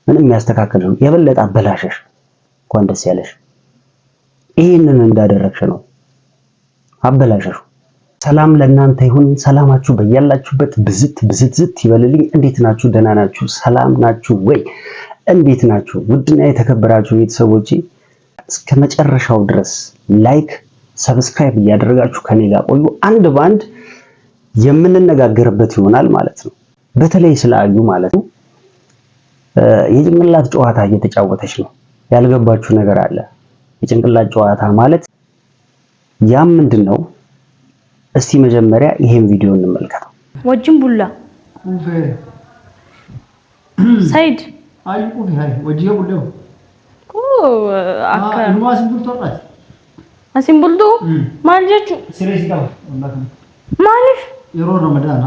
ምንም ያስተካከለው የበለጠ አበላሸሽ እንኳን ደስ ያለሽ ይሄንን እንዳደረግሽ ነው አበላሸሽ ሰላም ለእናንተ ይሁን ሰላማችሁ በያላችሁበት ብዝት ይበልልኝ እንዴት ናችሁ ደህና ናችሁ ሰላም ናችሁ ወይ እንዴት ናችሁ ውድና የተከበራችሁ ቤተሰቦቼ እስከ መጨረሻው ድረስ ላይክ ሰብስክራይብ እያደረጋችሁ ከኔ ጋር ቆዩ አንድ ባንድ የምንነጋገርበት ይሆናል ማለት ነው በተለይ ስለ አዩ ማለት ነው የጭንቅላት ጨዋታ እየተጫወተች ነው ያልገባችሁ ነገር አለ የጭንቅላት ጨዋታ ማለት ያም ምንድነው እስቲ መጀመሪያ ይሄን ቪዲዮ እንመልከተው ወጅም ቡላ ሰይድ አይ ቁፍ ሃይ ወጅየ ቡላው አካ ንዋስም ቡልቶራት አሲም ቡልቱ ማልጀቹ ሲሪየስ ጋር ወላሂ ማሊፍ የሮ ረመዳና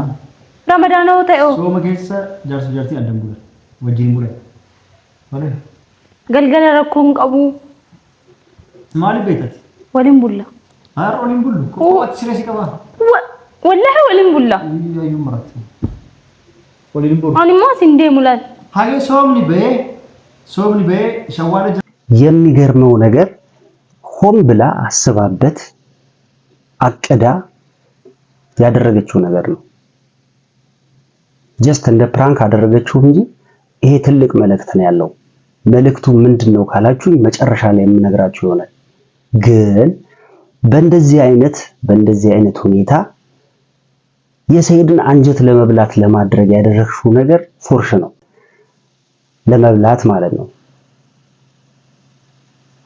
ረመዳና ወጣው ሶ መከሰ ጃርቲ አደም ቡላ ወጅን ቡላ ወላሂ ገልገለ ረኩም ቀቡ ማሊ ቤተት ወሊም ቡላ አር ወሊም ቡሉ ቆጥ ሲሪየስ ጋር ወላሂ ወሊም ቡላ አዩ መራት ወሊም ቡሉ አኒማ ሲንዴ ሙላል ሃይ ሶምኒ በ ሸዋለ የሚገርመው ነገር ሆም ብላ አስባበት አቀዳ ያደረገችው ነገር ነው ጀስት እንደ ፕራንክ አደረገችው እንጂ ይሄ ትልቅ መልእክት ነው ያለው መልእክቱ ምንድነው ካላችሁ መጨረሻ ላይ የምነግራችሁ ይሆናል ግን በእንደዚህ አይነት ሁኔታ የሰይድን አንጀት ለመብላት ለማድረግ ያደረግሽው ነገር ፎርሽ ነው ለመብላት ማለት ነው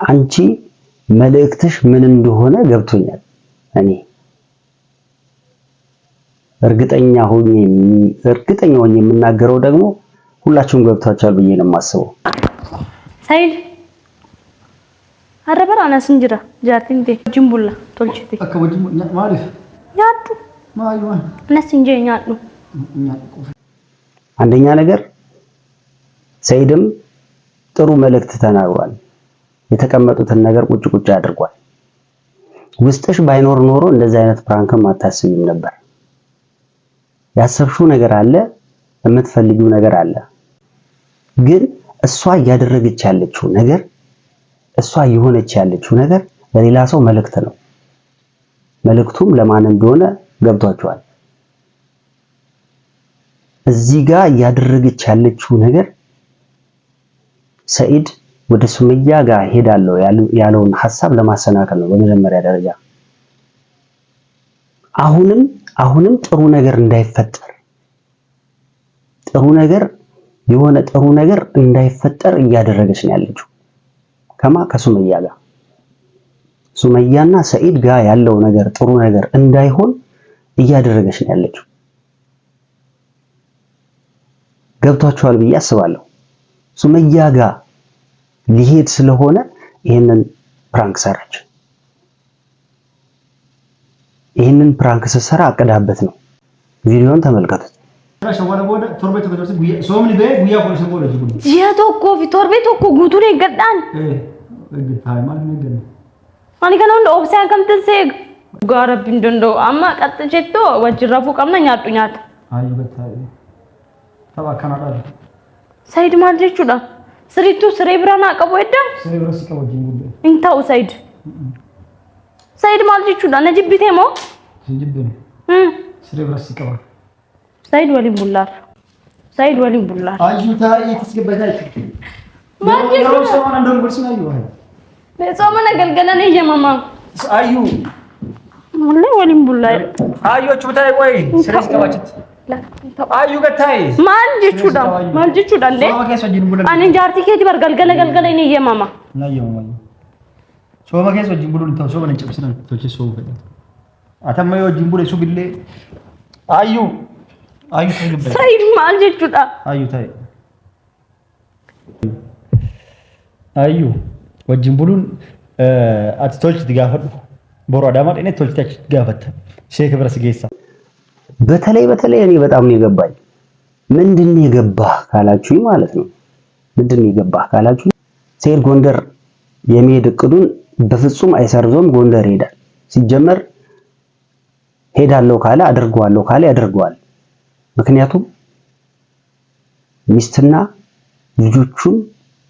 አንቺ መልእክትሽ ምን እንደሆነ ገብቶኛል እኔ እርግጠኛ ሆኜ የምናገረው ደግሞ ሁላችሁም ገብታችኋል ብዬ ነው የማስበው ሰይድ አረበር አናስ እንጀራ ጃርቲንቴ ጅምቡላ ቶልቺቴ አከወጅ ማሪፍ ያጡ ማይዋ አናስ እንጀራ ያጡ አንደኛ ነገር ሰይድም ጥሩ መልእክት ተናግሯል የተቀመጡትን ነገር ቁጭ አድርጓል ውስጥሽ ባይኖር ኖሮ እንደዚህ አይነት ፕራንክም አታስቢም ነበር ያሰብሽው ነገር አለ የምትፈልጊው ነገር አለ ግን እሷ እያደረገች ያለችው ነገር እሷ እየሆነች ያለችው ነገር ለሌላ ሰው መልእክት ነው መልእክቱም ለማን እንደሆነ ገብቷቸዋል እዚህ ጋር እያደረገች ያለችው ነገር ሰይድ ወደ ሱመያ ጋር ሄዳለው ያለውን ሐሳብ ለማሰናከል ነው በመጀመሪያ ደረጃ አሁንም ጥሩ ነገር እንዳይፈጠር ጥሩ ነገር እንዳይፈጠር እያደረገች ነው ያለችው ከሱመያ ጋር ሱመያና ሰይድ ጋር ያለው ነገር ጥሩ ነገር እንዳይሆን እያደረገች ነው ያለችው ገብቷቸዋል ብዬ አስባለሁ ሱመያ ጋር ሊሄድ ስለሆነ ይሄንን ፕራንክ ሰራች ይሄንን ፕራንክ ሰራ አቀዳበት ነው ቪዲዮን ተመልከቱት ሸዋለ ቦደ ቶርቤቶ ከተርስ ጉያ ሶምኒ በ ጉያ ኮ ሰቦለ ጅጉ ጂያቶኮ ቶርቤቶ እኮ ጉቱን ይገዳን እግታይ ማለት ነው ገነ ማን ከነው እንደ ኦብሳን ከምትሰግ ጋረብ እንደንዶ አማ ቀጥቼቶ ወጅራፉ ቀምና ኛጡኛት አይ በታይ ተባከናዳ ሰይድ ማልጀቹዳ ስሪቱ ስሬብራና ቀቦ ይዳ ስሬብራስ ቀቦ ጅንጉ እንታው ሰይድ ማልጀቹዳ ነጅቢቴሞ ጅንጅብ ስሬብራስ ቀቦ ሰይድ ወሊም ቡላር አዩታ እየተስገበታች ማንጀሩ ሰማና እንደምርስ ነው አዩ ለጾመና ገልገለኔ የማማ አዩ ወሊም ቡላር አዩቹ ብታይ ቆይ ስሬስ ቀባችት አዩ ገታይ ማንጀቹዳ እንዴ አኔ ጃርቲ ከዲ በርገልገለኔ የማማ ሶማ ከሶ ጅምቡሉ እንታው ሶማ ነጭብስና ቶቼ ሶ ፈዳ አተማዮ ጅምቡሉ ሱ ግሌ አዩ ተገበ ሰይድ ማንጀቹዳ አዩ ወጅምቡሉን አትቶልች ድጋፈዱ ቦሮ አዳማ እኔ ቶልች ድጋፈተ ሼክ ብረስ ጌሳ በተለይ እኔ በጣም ነው የገባኝ ምንድነው የገባህ ካላችሁ ማለት ነው ምንድነው የገባህ ካላችሁ ሰይድ ጎንደር የሚሄድ እቅዱን በፍጹም አይሰርዞም ጎንደር ሄዳል ሲጀመር ሄዳለው ካለ አድርጓለው ካለ ያደርገዋል ምክንያቱም ሚስትና ልጆቹን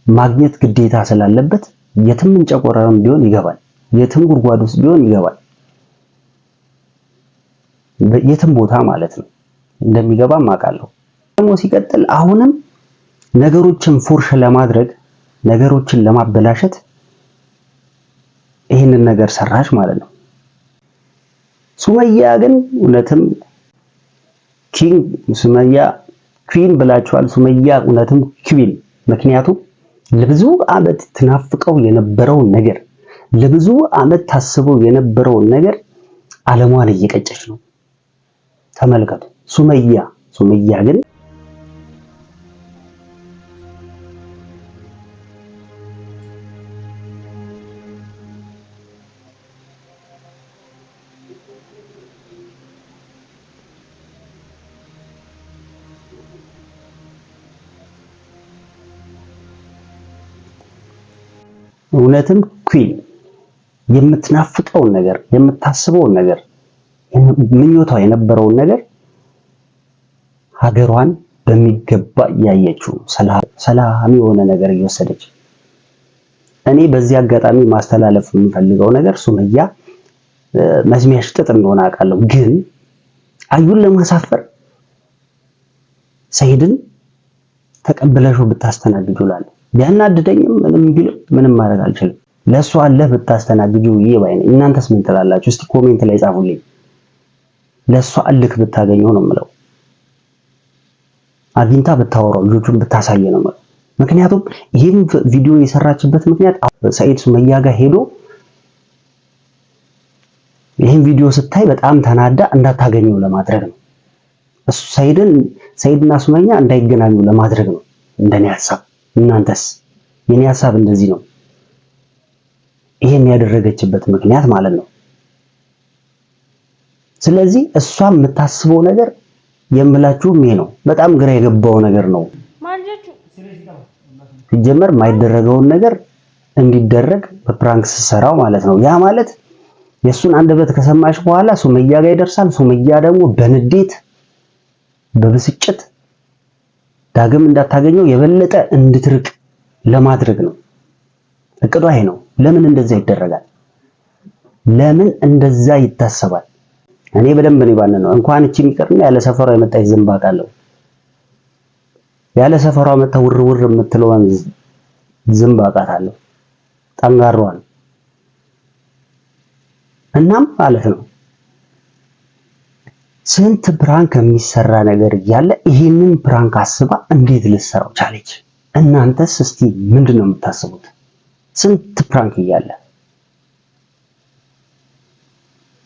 ማግኘት ግዴታ ስላለበት የትም እንጨቆራም ቢሆን ይገባል፣ የትም ጉድጓድ ውስጥ ቢሆን ይገባል። የትም ቦታ ማለት ነው እንደሚገባም አውቃለሁ። ደግሞ ሲቀጥል አሁንም ነገሮችን ፎርሽ ለማድረግ ነገሮችን ለማበላሸት ይህንን ነገር ሰራች ማለት ነው። ሱመያ ግን እውነትም ሱመያ ኩዊን ብላችኋል። ሱመያ እውነትም ኩዊን። ምክንያቱም ለብዙ ዓመት ትናፍቀው የነበረውን ነገር ለብዙ ዓመት ታስበው የነበረውን ነገር ዓለሟን እየቀጨች ነው። ተመልከቱ። ሱመያ ግን እውነትም ኩዊን የምትናፍቀውን ነገር የምታስበውን ነገር ምኞቷ የነበረውን ነገር ሀገሯን በሚገባ ያየችው ሰላም የሆነ ነገር እየወሰደች። እኔ በዚህ አጋጣሚ ማስተላለፍ የምፈልገው ነገር ሱመያ መዝሚያሽ ጥጥ እንደሆነ አውቃለሁ፣ ግን አዩን ለማሳፈር ሰይድን ተቀበለሽው ብታስተናግጁ እላለሁ። ቢያናድደኝም ምንም ማድረግ አልችልም። ለሷ አለ ብታስተናግጁ ይባይ ነኝ። እናንተስ ምን ትላላችሁ? እስቲ ኮሜንት ላይ ጻፉልኝ። ለሷ አልክ ብታገኘው ነው የምለው። አግኝታ ብታወራው ልጆቹን ብታሳየ ነው የምለው። ምክንያቱም ይሄን ቪዲዮ የሰራችበት ምክንያት ሰይድ ሱመያ ጋር ሄዶ ይሄን ቪዲዮ ስታይ በጣም ተናዳ እንዳታገኘው ለማድረግ ነው። እሱ ሰይድና ሱመያ እንዳይገናኙ ለማድረግ ነው እንደኔ ሐሳብ። እናንተስ? የኔ ሐሳብ እንደዚህ ነው። ይሄን ያደረገችበት ምክንያት ማለት ነው። ስለዚህ እሷ የምታስበው ነገር የምላችሁም ይሄ ነው። በጣም ግራ የገባው ነገር ነው። ሲጀመር የማይደረገውን ነገር እንዲደረግ በፕራንክ ሰራው ማለት ነው። ያ ማለት የሱን አንደበት ከሰማሽ በኋላ ሱመያ ጋር ይደርሳል። ሱመያ ደግሞ በንዴት በብስጭት ዳግም እንዳታገኘው የበለጠ እንድትርቅ ለማድረግ ነው እቅዷ። ይሄ ነው። ለምን እንደዛ ይደረጋል? ለምን እንደዛ ይታሰባል? እኔ በደንብ ነው ባነነው። እንኳን እቺ የሚቀርና ያለ ሰፈሯ የመጣች ዝንብ አውቃለሁ። ያለ ሰፈሯ መጣ ውርውር የምትለውን ዝንብ አውቃታለሁ፣ ጠንጋሯን። እናም ማለት ነው ስንት ፕራንክ የሚሰራ ነገር እያለ ይሄንን ፕራንክ አስባ እንዴት ልትሰራው ቻለች? እናንተስ እስቲ ምንድነው የምታስቡት? ስንት ፕራንክ እያለ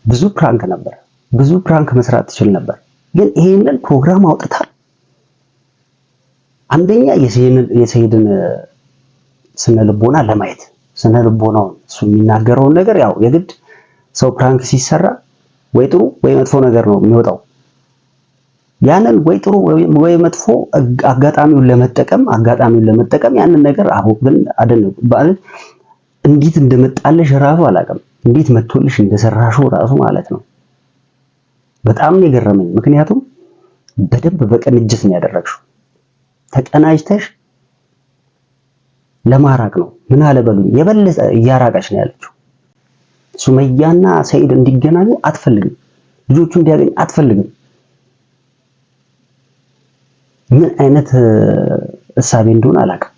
ብዙ ፕራንክ ነበር። ብዙ ፕራንክ መስራት ትችል ነበር። ግን ይሄንን ፕሮግራም አውጥታ አንደኛ የሰይድን ስነ ልቦና ለማየት ስነ ልቦናውን እሱ የሚናገረውን ነገር ያው የግድ ሰው ፕራንክ ሲሰራ ወይ ጥሩ ወይ መጥፎ ነገር ነው የሚወጣው። ያንን ወይ ጥሩ ወይ መጥፎ አጋጣሚውን ለመጠቀም ያንን ነገር አሁን ግን አደነቁ ማለት እንዴት እንደመጣልሽ ራሱ አላውቅም። እንዴት መጥቶልሽ እንደሰራሽው ራሱ ማለት ነው በጣም ነው የገረመኝ። ምክንያቱም በደንብ በቅንጅት ነው ያደረግሽው። ተቀናጅተሽ ለማራቅ ነው። ምን አለ በሉኝ፣ የበለጠ እያራቀች ነው ያለችው። ሱመያና ሰይድ እንዲገናኙ አትፈልግም። ልጆቹ እንዲያገኝ አትፈልግም። ምን አይነት እሳቤ እንደሆነ አላውቅም።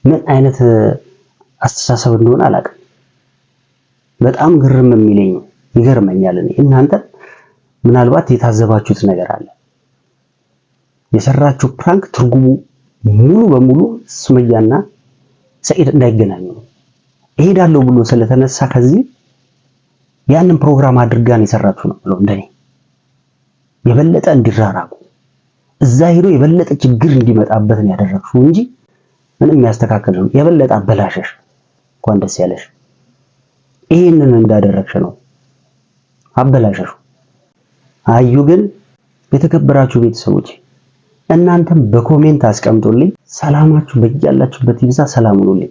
ምን አይነት አስተሳሰብ እንደሆነ አላውቅም። በጣም ግርም የሚለኝ ነው። ይገርመኛል። እናንተ ምናልባት የታዘባችሁት ነገር አለ። የሰራችሁ ፕራንክ ትርጉሙ ሙሉ በሙሉ ሱመያና ሰይድ እንዳይገናኙ ነው። እሄዳለሁ ብሎ ስለተነሳ ከዚህ ያንን ፕሮግራም አድርጋን የሰራችሁ ነው ብሎ እንደኔ የበለጠ እንዲራራቁ እዛ ሄዶ የበለጠ ችግር እንዲመጣበት ነው ያደረግሽው እንጂ ምንም የሚያስተካክል ነው። የበለጠ አበላሸሽ። እንኳን ደስ ያለሽ። ይሄንን እንዳደረግሽ ነው አበላሸሹ። አዩ ግን የተከበራችሁ ቤተሰቦች እናንተም በኮሜንት አስቀምጡልኝ። ሰላማችሁ በያላችሁበት ይብዛ። ሰላም ሁኑልኝ።